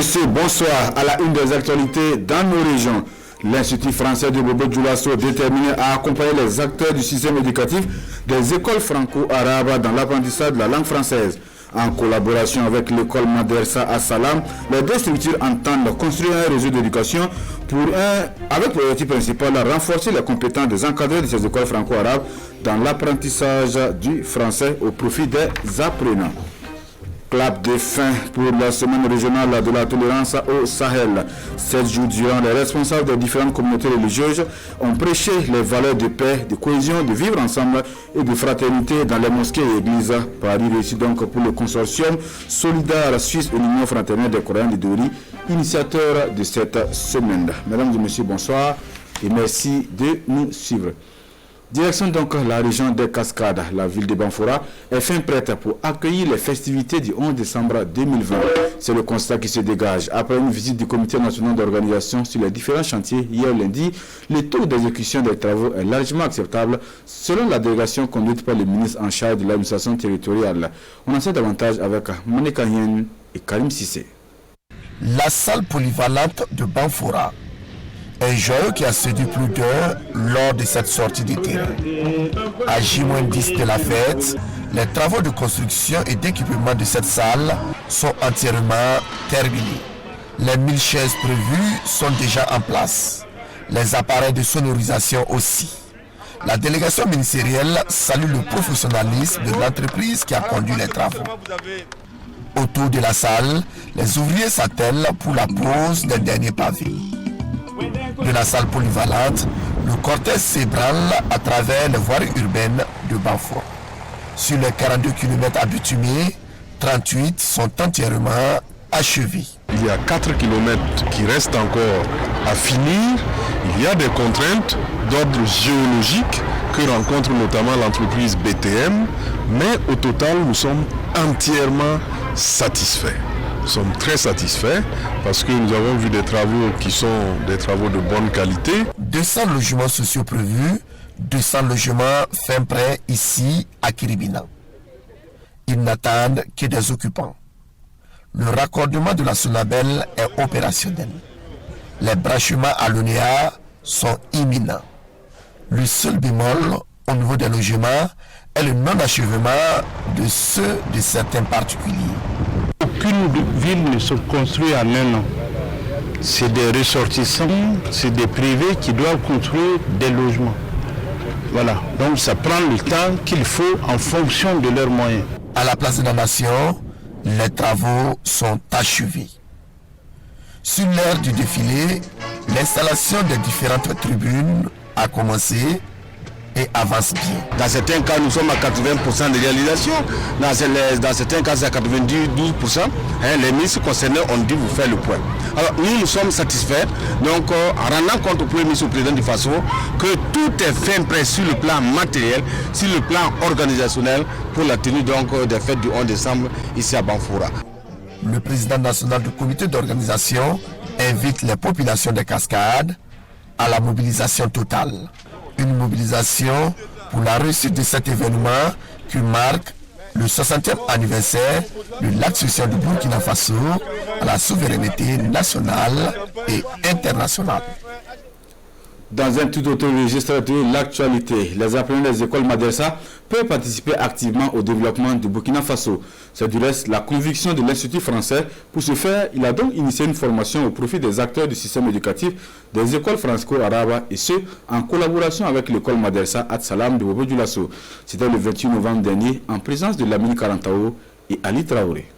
messieurs, bonsoir. À la une des actualités dans nos régions, l'Institut français de Bobo-Dioulasso déterminé à accompagner les acteurs du système éducatif des écoles franco-arabes dans l'apprentissage de la langue française. En collaboration avec l'école Madersa à Salam, les deux structures entendent construire un réseau d'éducation avec pour objectif principal renforcer les compétences des encadrés de ces écoles franco-arabes dans l'apprentissage du français au profit des apprenants. Clap de fin pour la semaine régionale de la tolérance au Sahel. 7 jours durant, les responsables des différentes communautés religieuses ont prêché les valeurs de paix, de cohésion, de vivre ensemble et de fraternité dans les mosquées et églises. Paris réussit donc pour le consortium Solidaire Suisse et l'Union fraternelle des Coréens de Dori, initiateur de cette semaine. Mesdames et messieurs, bonsoir et merci de nous suivre. Direction donc la région des Cascades, la ville de Banfora est fin prête pour accueillir les festivités du 11 décembre 2020. C'est le constat qui se dégage. Après une visite du comité national d'organisation sur les différents chantiers hier lundi, le taux d'exécution des travaux est largement acceptable selon la délégation conduite par le ministre en charge de l'administration territoriale. On en sait davantage avec Monika Hien et Karim Sissé. La salle polyvalente de Banfora. Un joyau qui a séduit plus d'un lors de cette sortie du terrain. À J-10 de la fête, les travaux de construction et d'équipement de cette salle sont entièrement terminés. Les 1000 chaises prévues sont déjà en place. Les appareils de sonorisation aussi. La délégation ministérielle salue le professionnalisme de l'entreprise qui a conduit les travaux. Autour de la salle, les ouvriers s'attellent pour la pose des derniers pavés. De la salle polyvalente, le cortège s'ébranle à travers les voiries urbaines de Banfora. Sur les 42 km abitumés, 38 sont entièrement achevés. Il y a 4 km qui restent encore à finir. Il y a des contraintes d'ordre géologique que rencontre notamment l'entreprise BTM, mais au total, nous sommes entièrement satisfaits. Nous sommes très satisfaits parce que nous avons vu des travaux qui sont des travaux de bonne qualité. 200 logements sociaux prévus, 200 logements fin prêts ici à Kiribina. Ils n'attendent que des occupants. Le raccordement de la Sonabel est opérationnel. Les branchements à l'ONEA sont imminents. Le seul bémol au niveau des logements est le non-achèvement de ceux de certains particuliers. Aucune ville ne se construit en un an. C'est des ressortissants, c'est des privés qui doivent construire des logements. Voilà, donc ça prend le temps qu'il faut en fonction de leurs moyens. À la place de la nation, les travaux sont achevés. Sur l'heure du défilé, l'installation des différentes tribunes a commencé et avance bien. Dans certains cas, nous sommes à 80% de réalisation. Dans certains cas, c'est à 92%. Les ministres concernés ont dû vous faire le point. Alors, nous sommes satisfaits. Donc, en rendant compte au Premier ministre, au président du FASO, que tout est fait prêt sur le plan matériel, sur le plan organisationnel, pour la tenue donc, des fêtes du 11 décembre ici à Banfora. Le président national du comité d'organisation invite les populations des Cascades à la mobilisation totale. Une mobilisation pour la réussite de cet événement qui marque le 60e anniversaire de l'accession du Burkina Faso à la souveraineté nationale et internationale. Dans un tout autre registre de l'actualité, les apprenants des écoles Madersa peuvent participer activement au développement du Burkina Faso. C'est du reste la conviction de l'Institut français. Pour ce faire, il a donc initié une formation au profit des acteurs du système éducatif des écoles franco-arabes et ce, en collaboration avec l'école Madersa At-Salam de Bobo-Dioulasso. C'était le 28 novembre dernier en présence de Lamine Karantao et Ali Traoré.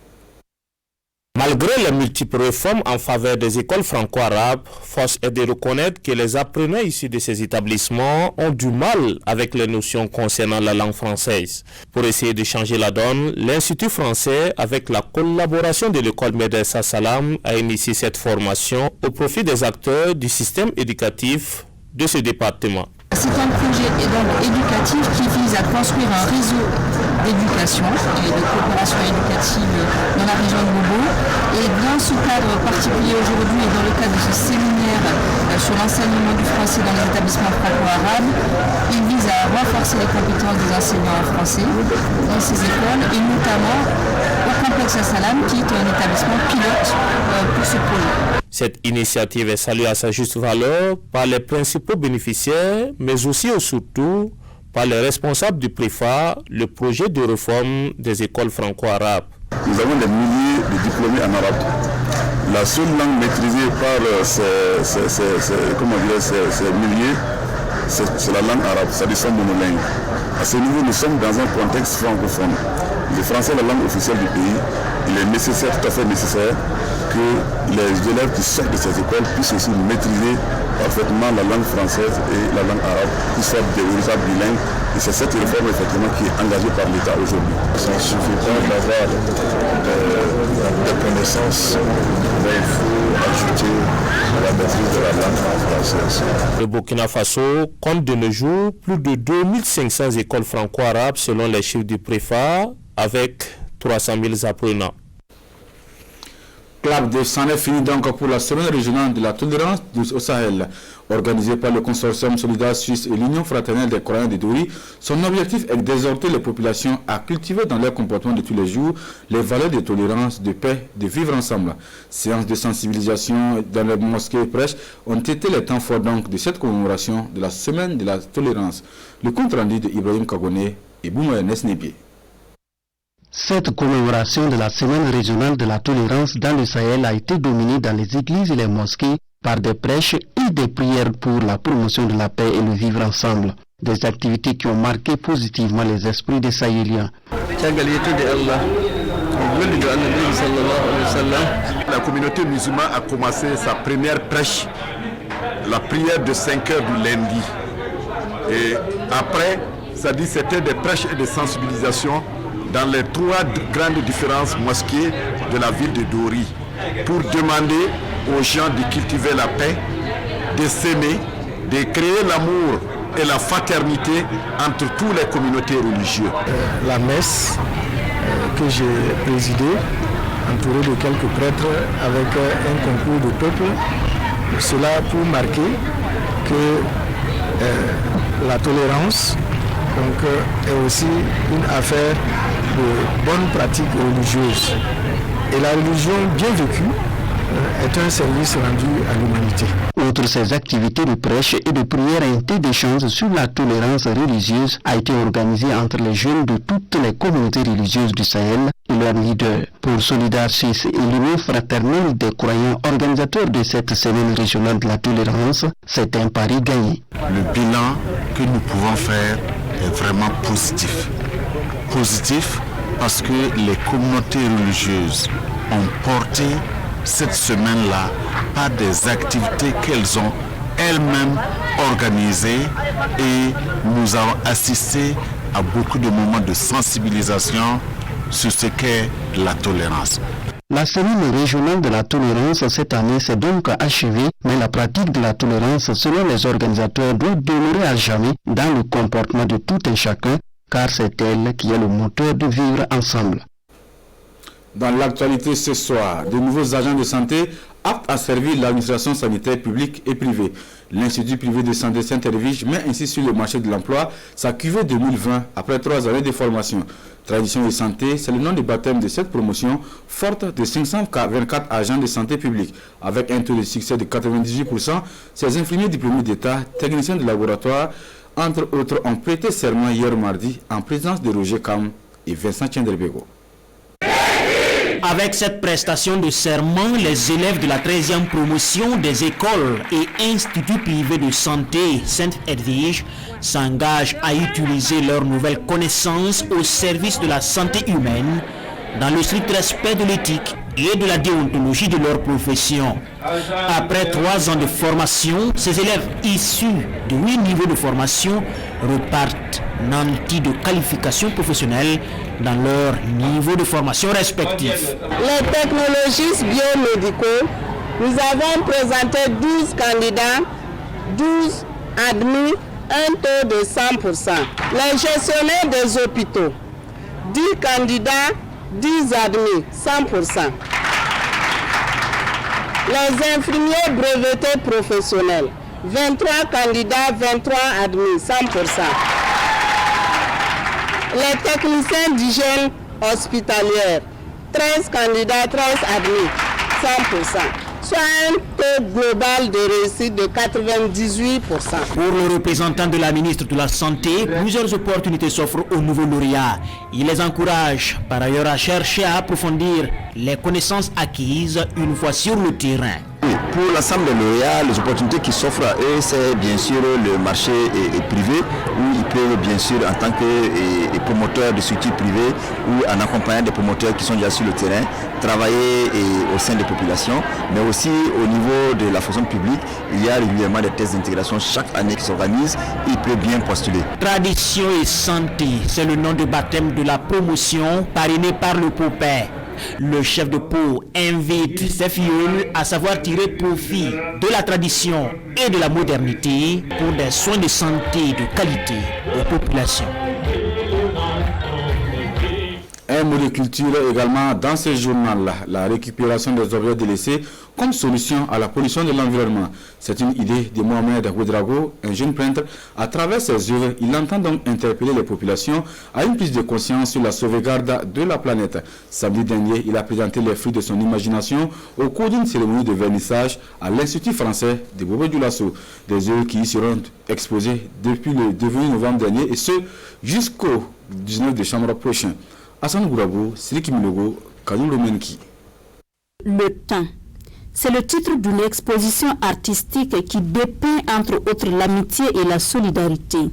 Malgré les multiples réformes en faveur des écoles franco-arabes, force est de reconnaître que les apprenants issus de ces établissements ont du mal avec les notions concernant la langue française. Pour essayer de changer la donne, l'Institut français, avec la collaboration de l'école Madersa Salam, a initié cette formation au profit des acteurs du système éducatif de ce département. C'est un projet éducatif qui vise à construire un réseau d'éducation et de coopération éducative dans la région de Bobo. Et dans ce cadre particulier aujourd'hui et dans le cadre de ce séminaire sur l'enseignement du français dans les établissements franco-arabes, il vise à renforcer les compétences des enseignants français dans ces écoles et notamment au complexe Salam qui est un établissement pilote pour ce Cette initiative est saluée à sa juste valeur par les principaux bénéficiaires, mais aussi et surtout par les responsables du PREFA, le projet de réforme des écoles franco-arabes. Nous avons des milliers de diplômés en arabe. La seule langue maîtrisée par ces milliers, c'est la langue arabe, c'est-à-dire son monolingue. À ce niveau, nous sommes dans un contexte francophone. Le français est la langue officielle du pays. Il est nécessaire, tout à fait nécessaire, que les élèves qui sortent de ces écoles puissent aussi maîtriser parfaitement la langue française et la langue arabe, qui soient des véritables bilingues. Et c'est cette réforme effectivement qui est engagée par l'État aujourd'hui. Ça ne suffit pas d'avoir des connaissances, mais il faut ajouter la maîtrise de la langue française. Le Burkina Faso compte de nos jours plus de 2500 écoles franco-arabes selon les chiffres du PREFA, avec 300 000 apprenants. Clap de Sané finit donc pour la semaine régionale de la tolérance au Sahel. Organisée par le consortium Solidaire Suisse et l'Union fraternelle des croyants de Dori, son objectif est d'exhorter les populations à cultiver dans leur comportement de tous les jours les valeurs de tolérance, de paix, de vivre ensemble. Séances de sensibilisation dans les mosquées et prêches ont été les temps forts donc de cette commémoration de la semaine de la tolérance. Le compte rendu de Ibrahim Kagone et Boumaï Nesnebié. Cette commémoration de la semaine régionale de la tolérance dans le Sahel a été dominée dans les églises et les mosquées par des prêches et des prières pour la promotion de la paix et le vivre ensemble. Des activités qui ont marqué positivement les esprits des Sahéliens. La communauté musulmane a commencé sa première prêche, la prière de 5 heures du lundi. Et après, ça dit c'était des prêches et des sensibilisations dans les 3 grandes différentes mosquées de la ville de Dori pour demander aux gens de cultiver la paix, de s'aimer, de créer l'amour et la fraternité entre toutes les communautés religieuses. La messe que j'ai présidée, entourée de quelques prêtres avec un concours de peuple, cela pour marquer que la tolérance est aussi une affaire de bonnes pratiques religieuses. Et la religion bien vécue est un service rendu à l'humanité. Outre ces activités de prêche et de prière, un thé d'échange sur la tolérance religieuse a été organisé entre les jeunes de toutes les communautés religieuses du Sahel et leurs leaders. Pour Solidaire Suisse et l'Union fraternelle des croyants organisateurs de cette semaine régionale de la tolérance, c'est un pari gagné. Le bilan que nous pouvons faire est vraiment positif. Positif parce que les communautés religieuses ont porté cette semaine-là par des activités qu'elles ont elles-mêmes organisées et nous avons assisté à beaucoup de moments de sensibilisation sur ce qu'est la tolérance. La semaine régionale de la tolérance cette année s'est donc achevée, mais la pratique de la tolérance selon les organisateurs doit demeurer à jamais dans le comportement de tout un chacun, car c'est elle qui est le moteur de vivre ensemble. Dans l'actualité ce soir, de nouveaux agents de santé aptes à servir l'administration sanitaire publique et privée. L'Institut privé de santé Saint-Hervige met ainsi sur le marché de l'emploi sa cuvée 2020 après 3 années de formation. Tradition et santé, c'est le nom de baptême de cette promotion forte de 524 agents de santé publique. Avec un taux de succès de 98%, ces infirmiers diplômés d'État, techniciens de laboratoire, entre autres, ont prêté serment hier mardi en présence de Roger Kam et Vincent Tchenderbego. Avec cette prestation de serment, les élèves de la 13e promotion des écoles et instituts privés de santé Saint-Hervige s'engagent à utiliser leurs nouvelles connaissances au service de la santé humaine, dans le strict respect de l'éthique et de la déontologie de leur profession. Après 3 ans de formation, ces élèves issus de 8 niveaux de formation repartent nantis de qualifications professionnelles dans leur niveau de formation respectif. Les technologistes biomédicaux, nous avons présenté 12 candidats, 12 admis, un taux de 100%. Les gestionnaires des hôpitaux, 10 candidats, 10 admis, 100%. Les infirmiers brevetés professionnels, 23 candidats, 23 admis, 100%. Les techniciens d'hygiène hospitalière, 13 candidats, 13 admis, 100%. soit un taux global de réussite de 98%. Pour le représentant de la ministre de la Santé, plusieurs opportunités s'offrent aux nouveaux lauréats. Il les encourage par ailleurs à chercher à approfondir les connaissances acquises une fois sur le terrain. Pour l'ensemble des lauréats, les opportunités qui s'offrent à eux, c'est bien sûr le marché privé, où ils peuvent bien sûr en tant que promoteurs de structures privées ou en accompagnant des promoteurs qui sont déjà sur le terrain, travailler au sein des populations, mais aussi au niveau de la fonction publique, il y a régulièrement des tests d'intégration chaque année qui s'organisent, ils peuvent bien postuler. Tradition et santé, c'est le nom de baptême de la promotion parrainée par le Popet. Le chef de Pau invite ses filleuls à savoir tirer profit de la tradition et de la modernité pour des soins de santé de qualité aux populations. Un mot de culture également dans ce journal, la récupération des objets délaissés comme solution à la pollution de l'environnement. C'est une idée de Mohamed Ouedraogo, un jeune peintre. À travers ses œuvres, il entend donc interpeller les populations à une prise de conscience sur la sauvegarde de la planète. Samedi dernier, il a présenté les fruits de son imagination au cours d'une cérémonie de vernissage à l'Institut français de Bobo-Dioulasso. Des œuvres qui y seront exposées depuis le 2 novembre dernier et ce jusqu'au 19 décembre prochain. Hassan Gourabou, Siriki Milogo, Kadou Lomenki. Le temps. C'est le titre d'une exposition artistique qui dépeint entre autres l'amitié et la solidarité.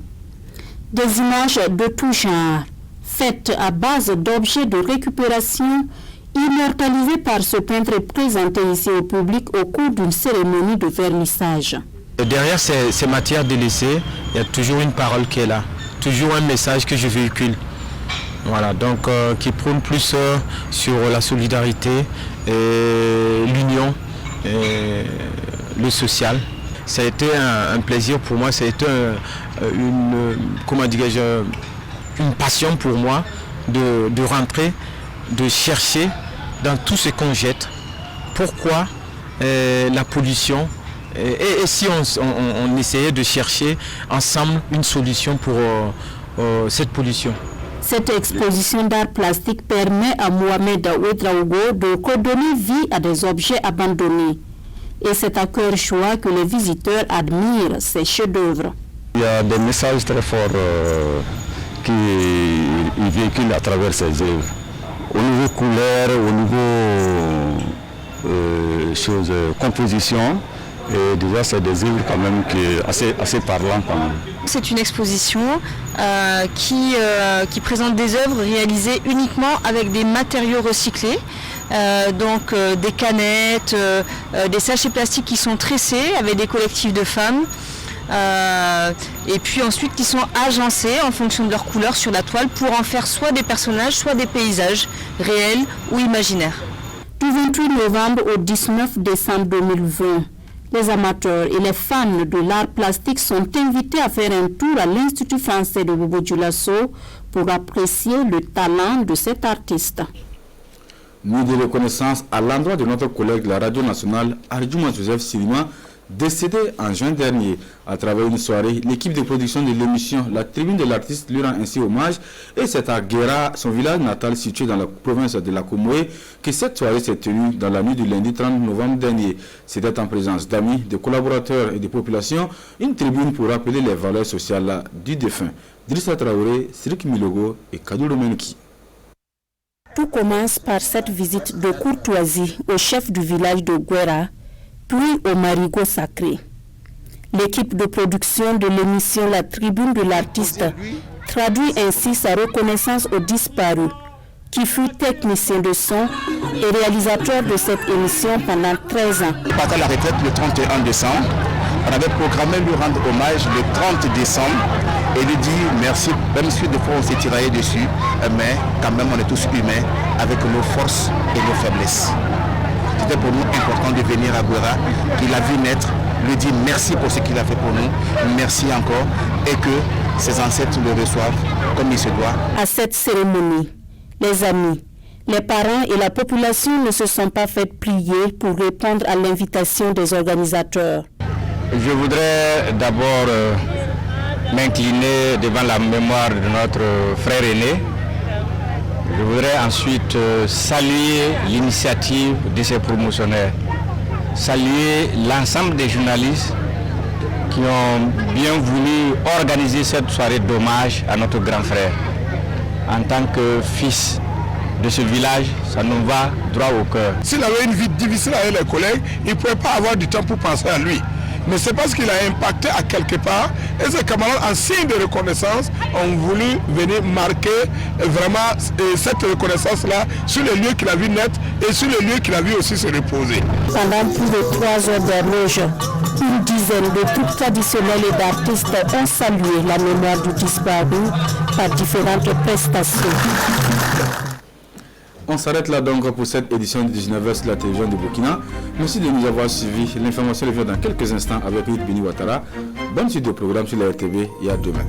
Des images de tout genre, faites à base d'objets de récupération, immortalisées par ce peintre présenté ici au public au cours d'une cérémonie de vernissage. Derrière ces matières délaissées, il y a toujours une parole qui est là, toujours un message que je véhicule. Voilà, donc qui prône plus sur la solidarité, l'union, le social. Ça a été un plaisir pour moi, ça a été une passion pour moi de rentrer, de chercher dans tout ce qu'on jette. Pourquoi la pollution et si on essayait de chercher ensemble une solution pour cette pollution. Cette exposition d'art plastique permet à Mohamed Ouedraogo de redonner vie à des objets abandonnés. Et c'est à cœur joie que les visiteurs admirent ces chefs-d'œuvre. Il y a des messages très forts qui véhiculent à travers ces œuvres. Au niveau couleur, au niveau composition, et déjà c'est des œuvres quand même assez parlantes quand même. C'est une exposition qui présente des œuvres réalisées uniquement avec des matériaux recyclés, donc des canettes, des sachets plastiques qui sont tressés avec des collectifs de femmes, et puis ensuite qui sont agencés en fonction de leur couleur sur la toile pour en faire soit des personnages, soit des paysages réels ou imaginaires. Du 28 novembre au 19 décembre 2020, les amateurs et les fans de l'art plastique sont invités à faire un tour à l'Institut français de Bobo-Dioulasso pour apprécier le talent de cet artiste. Nuit de reconnaissance à l'endroit de notre collègue de la radio nationale, Arjuma Joseph Silima, décédé en juin dernier. À travers une soirée, l'équipe de production de l'émission La Tribune de l'artiste lui rend ainsi hommage et c'est à Guéra, son village natal situé dans la province de la Comoé, que cette soirée s'est tenue dans la nuit du lundi 30 novembre dernier. C'était en présence d'amis, de collaborateurs et de populations, une tribune pour rappeler les valeurs sociales du défunt. Drissa Traoré, Sirik Milogo et Kadou Lomenki. Tout commence par cette visite de courtoisie au chef du village de Guéra, puis au marigot sacré. L'équipe de production de l'émission La Tribune de l'artiste traduit ainsi sa reconnaissance aux disparus, qui fut technicien de son et réalisateur de cette émission pendant 13 ans. Il part à la retraite le 31 décembre. On avait programmé lui rendre hommage le 30 décembre et lui dire merci, même si des fois on s'est tiraillé dessus, mais quand même on est tous humains avec nos forces et nos faiblesses. C'était pour nous important de venir à Guéra, qu'il a vu naître, lui dire merci pour ce qu'il a fait pour nous, merci encore, et que ses ancêtres le reçoivent comme il se doit. À cette cérémonie, les amis, les parents et la population ne se sont pas fait plier pour répondre à l'invitation des organisateurs. Je voudrais d'abord m'incliner devant la mémoire de notre frère aîné. Je voudrais ensuite saluer l'initiative de ces promotionnaires. saluer l'ensemble des journalistes qui ont bien voulu organiser cette soirée d'hommage à notre grand frère. En tant que fils de ce village, ça nous va droit au cœur. S'il avait une vie difficile avec les collègues, il ne pouvait pas avoir du temps pour penser à lui. Mais c'est parce qu'il a impacté à quelque part et ses camarades, en signe de reconnaissance, ont voulu venir marquer vraiment cette reconnaissance-là sur les lieux qu'il a vu naître et sur les lieux qu'il a vu aussi se reposer. Pendant plus de 3 heures d'horloge, une dizaine de troupes traditionnelles et d'artistes ont salué la mémoire du disparu par différentes prestations. On s'arrête là donc pour cette édition du 19h sur la télévision du Burkina. Merci de nous avoir suivis. L'information revient dans quelques instants avec Bini Ouattara. Bonne suite de programme sur la RTV et à demain.